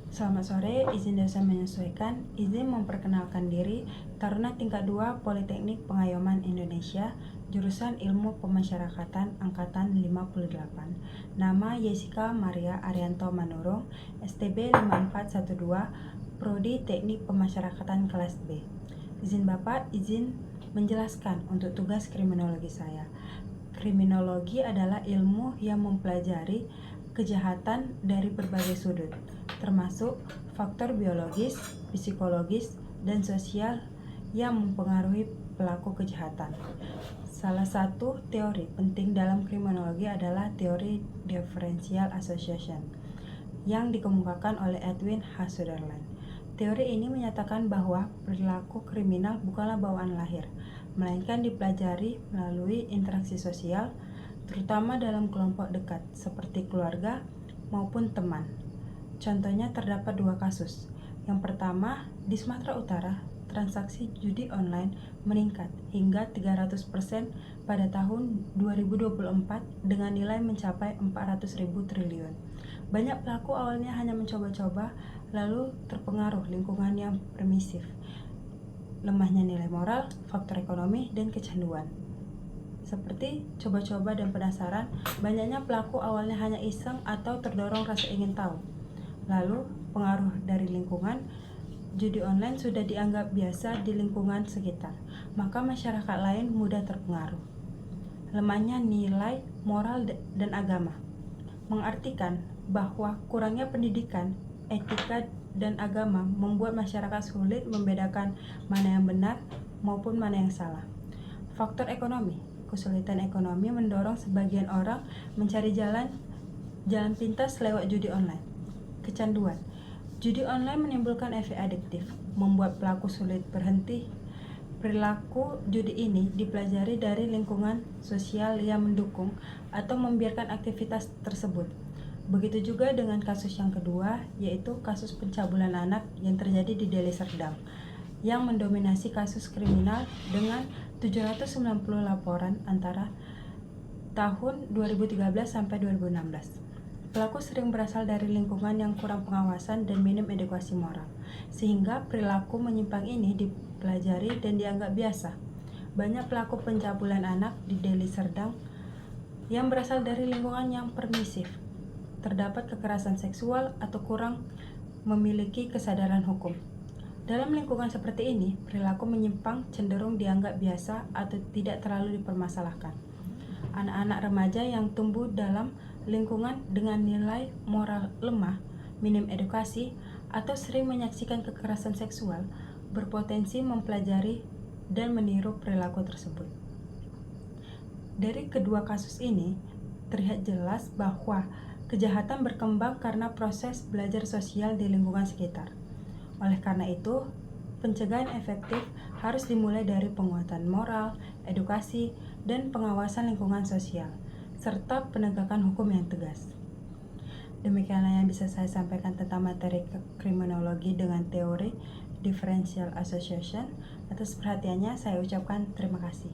Selamat sore, izin dosen menyesuaikan, izin memperkenalkan diri, Taruna tingkat 2 Politeknik Pengayoman Indonesia, jurusan Ilmu Pemasyarakatan Angkatan 58. Nama Jessica Maria Arianto Manurung, STB 5412, Prodi Teknik Pemasyarakatan kelas B. Izin Bapak, izin menjelaskan untuk tugas kriminologi saya. Kriminologi adalah ilmu yang mempelajari kejahatan dari berbagai sudut, termasuk faktor biologis, psikologis, dan sosial yang mempengaruhi pelaku kejahatan. Salah satu teori penting dalam kriminologi adalah teori differential association yang dikemukakan oleh Edwin H. Sutherland. Teori ini menyatakan bahwa perilaku kriminal bukanlah bawaan lahir, melainkan dipelajari melalui interaksi sosial, terutama dalam kelompok dekat seperti keluarga maupun teman. Contohnya terdapat 2 kasus. Yang pertama, di Sumatera Utara, transaksi judi online meningkat hingga 300% pada tahun 2024 dengan nilai mencapai 400.000 triliun. Banyak pelaku awalnya hanya mencoba-coba, lalu terpengaruh lingkungan yang permisif, lemahnya nilai moral, faktor ekonomi, dan kecanduan. Seperti coba-coba dan penasaran, banyaknya pelaku awalnya hanya iseng atau terdorong rasa ingin tahu. Lalu, pengaruh dari lingkungan, judi online sudah dianggap biasa di lingkungan sekitar, maka masyarakat lain mudah terpengaruh. Lemahnya nilai moral dan agama mengartikan bahwa kurangnya pendidikan, etika, dan agama membuat masyarakat sulit membedakan mana yang benar maupun mana yang salah. Faktor ekonomi, kesulitan ekonomi mendorong sebagian orang mencari jalan pintas lewat judi online. Kecanduan, judi online menimbulkan efek adiktif, membuat pelaku sulit berhenti. Perilaku judi ini dipelajari dari lingkungan sosial yang mendukung atau membiarkan aktivitas tersebut. Begitu juga dengan kasus yang kedua, yaitu kasus pencabulan anak yang terjadi di Deli Serdang, yang mendominasi kasus kriminal dengan 790 laporan antara tahun 2013 sampai 2016. Pelaku sering berasal dari lingkungan yang kurang pengawasan dan minim edukasi moral, sehingga perilaku menyimpang ini dipelajari dan dianggap biasa. Banyak pelaku pencabulan anak di Deli Serdang yang berasal dari lingkungan yang permisif, terdapat kekerasan seksual atau kurang memiliki kesadaran hukum. Dalam lingkungan seperti ini, perilaku menyimpang cenderung dianggap biasa atau tidak terlalu dipermasalahkan. Anak-anak remaja yang tumbuh dalam lingkungan dengan nilai moral lemah, minim edukasi, atau sering menyaksikan kekerasan seksual berpotensi mempelajari dan meniru perilaku tersebut. Dari kedua kasus ini, terlihat jelas bahwa kejahatan berkembang karena proses belajar sosial di lingkungan sekitar. Oleh karena itu, pencegahan efektif harus dimulai dari penguatan moral, edukasi, dan pengawasan lingkungan sosial, serta penegakan hukum yang tegas. Demikianlah yang bisa saya sampaikan tentang materi kriminologi dengan teori differential association. Atas perhatiannya, saya ucapkan terima kasih.